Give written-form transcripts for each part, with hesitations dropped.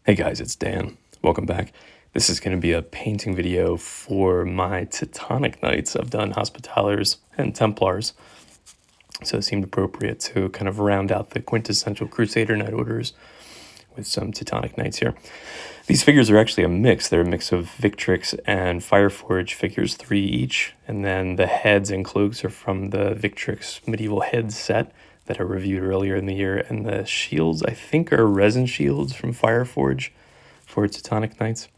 Hey guys, it's Dan. Welcome back. This is going to be a painting video for my Teutonic Knights. I've done Hospitallers and Templars, so it seemed appropriate to kind of round out the quintessential Crusader Knight orders with some Teutonic Knights here. These figures are actually a mix. They're a mix of Victrix and Fireforge figures, 3 each, and then the heads and cloaks are from the Victrix Medieval Heads set that I reviewed earlier in the year, and the shields, I think, are resin shields from Fireforge for Teutonic Knights.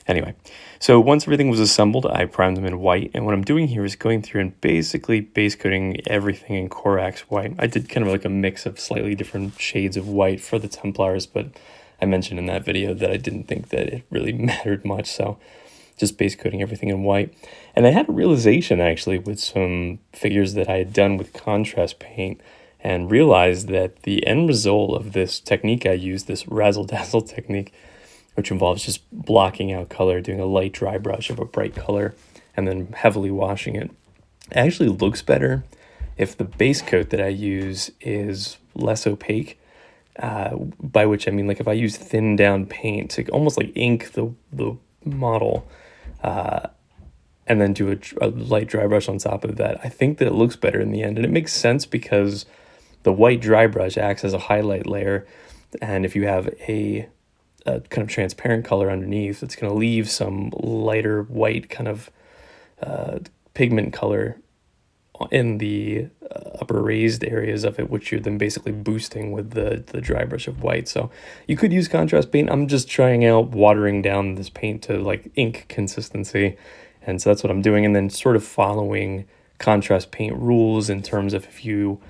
Anyway, so once everything was assembled, I primed them in white, and what I'm doing here is going through and basically base coating everything in Corax white. I did kind of like a mix of slightly different shades of white for the Templars, but I mentioned in that video that I didn't think that it really mattered much, so just base coating everything in white. And I had a realization actually with some figures that I had done with contrast paint, and realized that the end result of this technique I use, this Razzle Dazzle technique, which involves just blocking out color, doing a light dry brush of a bright color, and then heavily washing it, actually looks better if the base coat that I use is less opaque, by which I mean like if I use thinned down paint to almost like ink the model, and then do a light dry brush on top of that. I think that it looks better in the end, and it makes sense because the white dry brush acts as a highlight layer, and if you have a kind of transparent color underneath, it's going to leave some lighter white kind of pigment color in the upper raised areas of it, which you're then basically boosting with the dry brush of white. So you could use contrast paint. I'm just trying out watering down this paint to like ink consistency, and so that's what I'm doing, and then sort of following contrast paint rules in terms of if you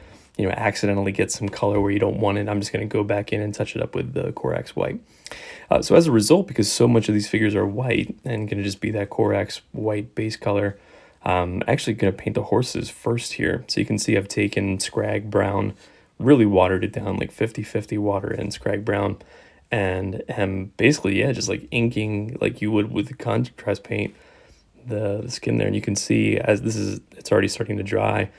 accidentally get some color where you don't want it, I'm just going to go back in and touch it up with the Corax white. So as a result, because so much of these figures are white and going to just be that Corax white base color, I'm actually going to paint the horses first here. So you can see I've taken Scrag Brown, really watered it down, like 50-50 water and Scrag Brown, and am basically, yeah, just like inking like you would with the contrast paint, the skin there. And you can see as it's already starting to dry,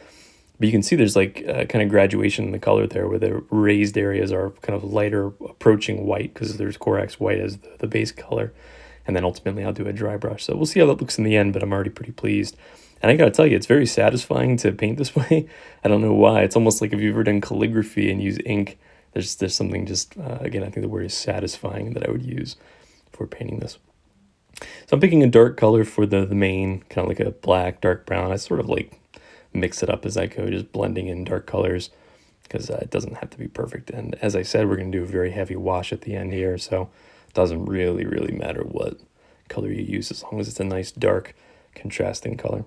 but you can see there's like kind of graduation in the color there where the raised areas are kind of lighter approaching white because there's Corax white as the base color. And then ultimately I'll do a dry brush. So we'll see how that looks in the end, but I'm already pretty pleased. And I gotta tell you, it's very satisfying to paint this way. I don't know why. It's almost like if you've ever done calligraphy and use ink, there's something just, again, I think the word is satisfying that I would use for painting this. So I'm picking a dark color for the main, kind of like a black, dark brown. I sort of like mix it up as I go, just blending in dark colors because it doesn't have to be perfect. And as I said, we're going to do a very heavy wash at the end here, so it doesn't really matter what color you use as long as it's a nice dark contrasting color.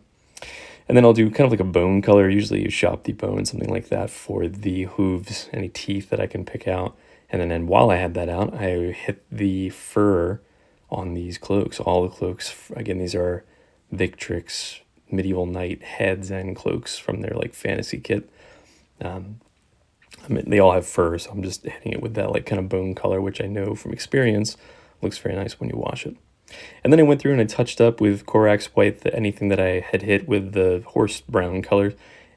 And then I'll do kind of like a bone color. Usually use shop debone, something like that for the hooves, any teeth that I can pick out. And then while I had that out, I hit the fur on these cloaks. All the cloaks, again, these are Victrix Medieval Knight heads and cloaks from their like fantasy kit. I mean, they all have fur, so I'm just hitting it with that like kind of bone color, which I know from experience looks very nice when you wash it. And then I went through and I touched up with Corax white anything that I had hit with the horse brown color,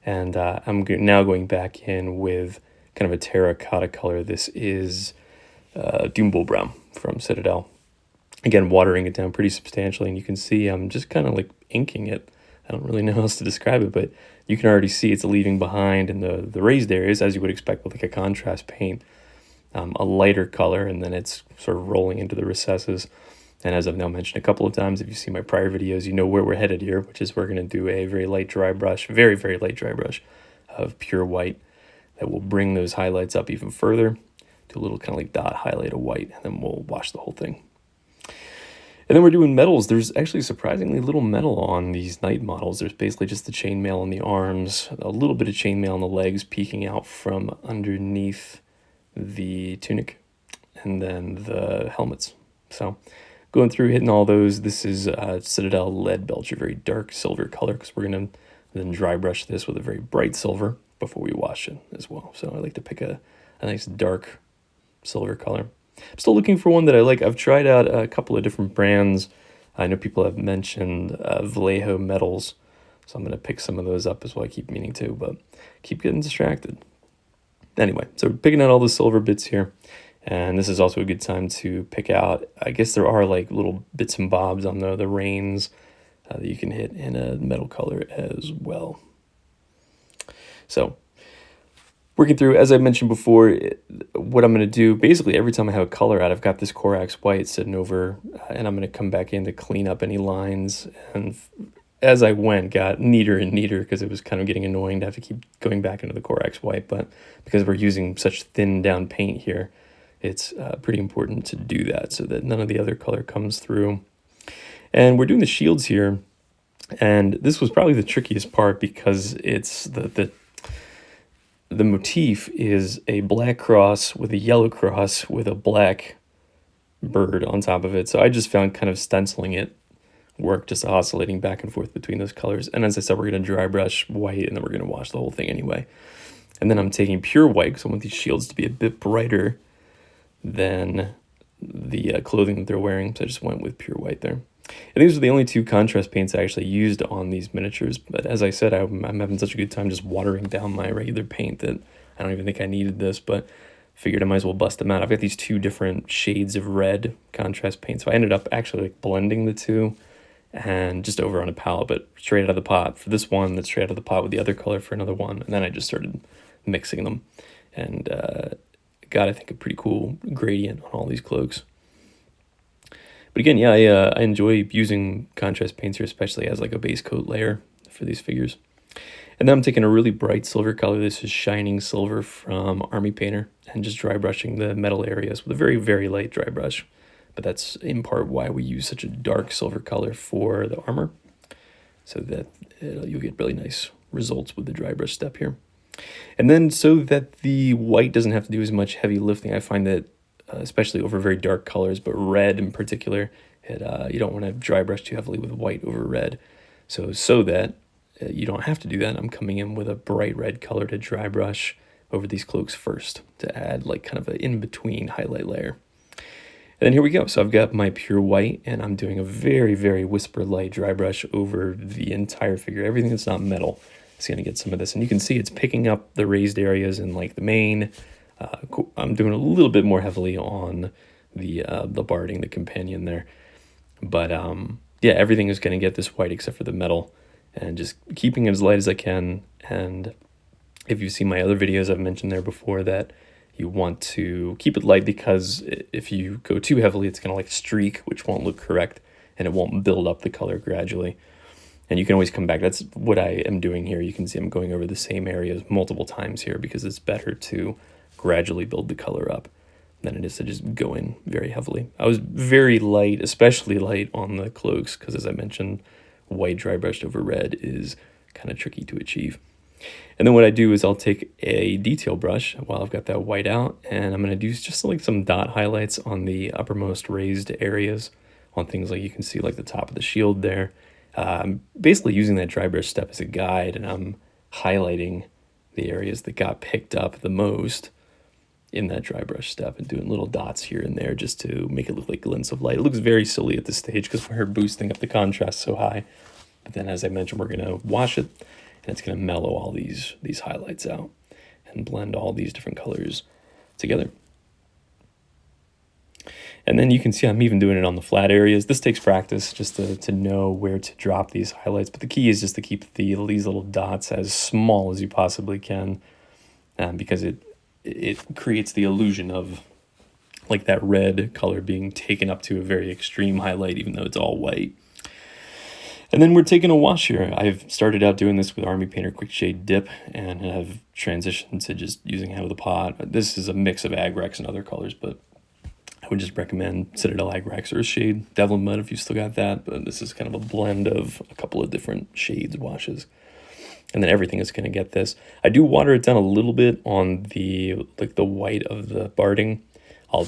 and I'm now going back in with kind of a terracotta color. This is Doombull Brown from Citadel. Again, watering it down pretty substantially, and you can see I'm just kind of like inking it. I don't really know how else to describe it, but you can already see it's leaving behind in the raised areas, as you would expect with like a contrast paint, a lighter color, and then it's sort of rolling into the recesses. And as I've now mentioned a couple of times, if you see my prior videos, you know where we're headed here, which is we're going to do a very light dry brush, very light dry brush of pure white that will bring those highlights up even further to a little kind of like dot highlight of white, and then we'll wash the whole thing. And then we're doing metals. There's actually surprisingly little metal on these knight models. There's basically just the chainmail on the arms, a little bit of chainmail on the legs peeking out from underneath the tunic, and then the helmets. So going through, hitting all those. This is Citadel Lead Belcher, very dark silver color, because we're going to then dry brush this with a very bright silver before we wash it as well. So I like to pick a nice dark silver color. I'm still looking for one that I like. I've tried out a couple of different brands. I know people have mentioned Vallejo metals, so I'm going to pick some of those up as well. I keep meaning to, but keep getting distracted. Anyway, so we're picking out all the silver bits here, And this is also a good time to pick out, I guess there are like little bits and bobs on the reins that you can hit in a metal color as well. So working through, as I mentioned before, what I'm going to do, basically every time I have a color out, I've got this Corax white sitting over, and I'm going to come back in to clean up any lines. And as I went, got neater and neater because it was kind of getting annoying to have to keep going back into the Corax white. But because we're using such thin down paint here, it's pretty important to do that so that none of the other color comes through. And we're doing the shields here, and this was probably the trickiest part because it's the motif is a black cross with a yellow cross with a black bird on top of it. So I just found kind of stenciling it work, just oscillating back and forth between those colors. And as I said, we're going to dry brush white, and then we're going to wash the whole thing anyway. And then I'm taking pure white because I want these shields to be a bit brighter than the clothing that they're wearing. So I just went with pure white there. And these are the only two contrast paints I actually used on these miniatures. But as I said, I'm having such a good time just watering down my regular paint that I don't even think I needed this, but figured I might as well bust them out. I've got these two different shades of red contrast paint. So I ended up actually like blending the two and just over on a palette, but straight out of the pot for this one, that's straight out of the pot with the other color for another one. And then I just started mixing them and got, I think, a pretty cool gradient on all these cloaks. But again, yeah, I enjoy using contrast paints here, especially as like a base coat layer for these figures. And then I'm taking a really bright silver color. This is Shining Silver from Army Painter, and just dry brushing the metal areas with a very, very light dry brush. But that's in part why we use such a dark silver color for the armor, so that you'll get really nice results with the dry brush step here. And then so that the white doesn't have to do as much heavy lifting, I find that especially over very dark colors, but red in particular, you don't want to dry brush too heavily with white over red. So that you don't have to do that, I'm coming in with a bright red color to dry brush over these cloaks first to add like kind of an in-between highlight layer. And then here we go. So I've got my pure white, and I'm doing a very, very whisper light dry brush over the entire figure. Everything that's not metal is going to get some of this. And you can see it's picking up the raised areas in like the mane. I'm doing a little bit more heavily on the barding, the companion there. But yeah, everything is going to get this white except for the metal, and just keeping it as light as I can. And if you've seen my other videos, I've mentioned there before that you want to keep it light because if you go too heavily, it's going to like streak, which won't look correct, and it won't build up the color gradually. And you can always come back. That's what I am doing here. You can see I'm going over the same areas multiple times here because it's better to gradually build the color up than it is to just go in very heavily. I was very light, especially light on the cloaks, because as I mentioned, white dry brushed over red is kind of tricky to achieve. And then what I do is I'll take a detail brush while I've got that white out, and I'm going to do just like some dot highlights on the uppermost raised areas on things like you can see like the top of the shield there. I'm basically using that dry brush step as a guide, and I'm highlighting the areas that got picked up the most in that dry brush step and doing little dots here and there just to make it look like glints of light. It looks very silly at this stage because we're boosting up the contrast so high. But then, as I mentioned, we're going to wash it, and it's going to mellow all these highlights out and blend all these different colors together. And then you can see I'm even doing it on the flat areas. This takes practice just to know where to drop these highlights. But the key is just to keep these little dots as small as you possibly can, because it creates the illusion of like that red color being taken up to a very extreme highlight, even though it's all white. And then we're taking a wash here. I've started out doing this with Army Painter Quick Shade Dip and have transitioned to just using out of the pot. This is a mix of Agrex and other colors, but I would just recommend Citadel Agrex or Shade Devil Mud if you still got that. But this is kind of a blend of a couple of different shades washes. And then everything is going to get this. I do water it down a little bit on the white of the barding. I'll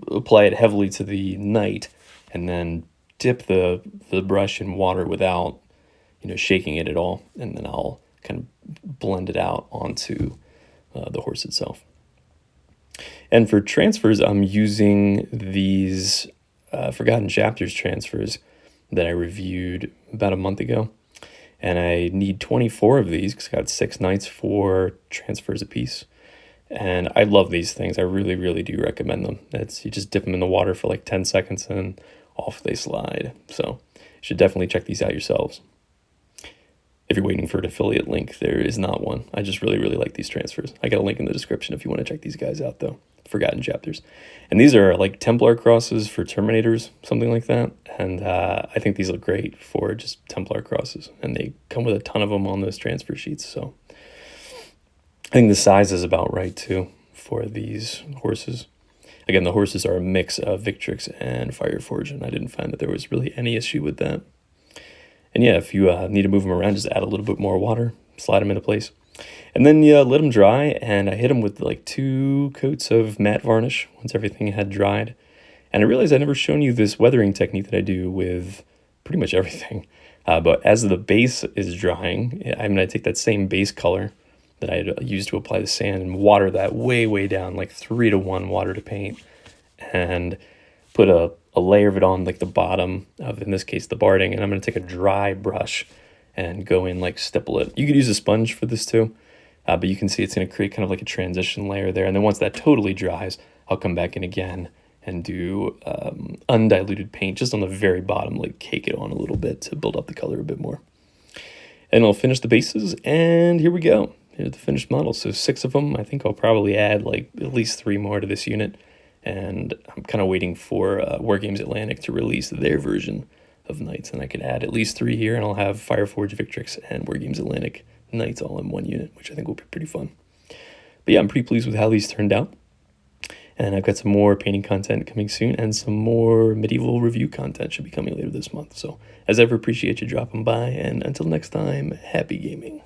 apply it heavily to the knight and then dip the brush in water without shaking it at all, and then I'll kind of blend it out onto the horse itself. And for transfers, I'm using these Forgotten Chapters transfers that I reviewed about a month ago, and I need 24 of these because I got 6 knights, 4 transfers apiece. And I love these things. I really, really do recommend them. You just dip them in the water for like 10 seconds and off they slide. So you should definitely check these out yourselves. If you're waiting for an affiliate link, there is not one. I just really, really like these transfers. I got a link in the description if you want to check these guys out, though. Forgotten Chapters. And these are like Templar crosses for Terminators, something like that. And I think these look great for just Templar crosses. And they come with a ton of them on those transfer sheets. So I think the size is about right, too, for these horses. Again, the horses are a mix of Victrix and Fireforge, and I didn't find that there was really any issue with that. And yeah, if you need to move them around, just add a little bit more water, slide them into place. And then let them dry, and I hit them with like 2 coats of matte varnish once everything had dried. And I realized I'd never shown you this weathering technique that I do with pretty much everything. But as the base is drying, I'm going to take that same base color that I had used to apply the sand and water that way, way down, like 3-to-1 water to paint, and put a layer of it on like the bottom of, in this case, the barding. And I'm going to take a dry brush and go in, like, stipple it. You could use a sponge for this too, but you can see it's going to create kind of like a transition layer there. And then once that totally dries, I'll come back in again and do undiluted paint just on the very bottom, like cake it on a little bit to build up the color a bit more. And I'll finish the bases, and here we go. Here's the finished model. So 6 of them. I think I'll probably add like at least 3 more to this unit. And I'm kind of waiting for Wargames Atlantic to release their version of Knights, and I could add at least 3 here, and I'll have Fireforge, Victrix, and Wargames Atlantic Knights all in one unit, which I think will be pretty fun. But yeah, I'm pretty pleased with how these turned out. And I've got some more painting content coming soon, and some more medieval review content should be coming later this month. So as ever, appreciate you dropping by, and until next time, happy gaming.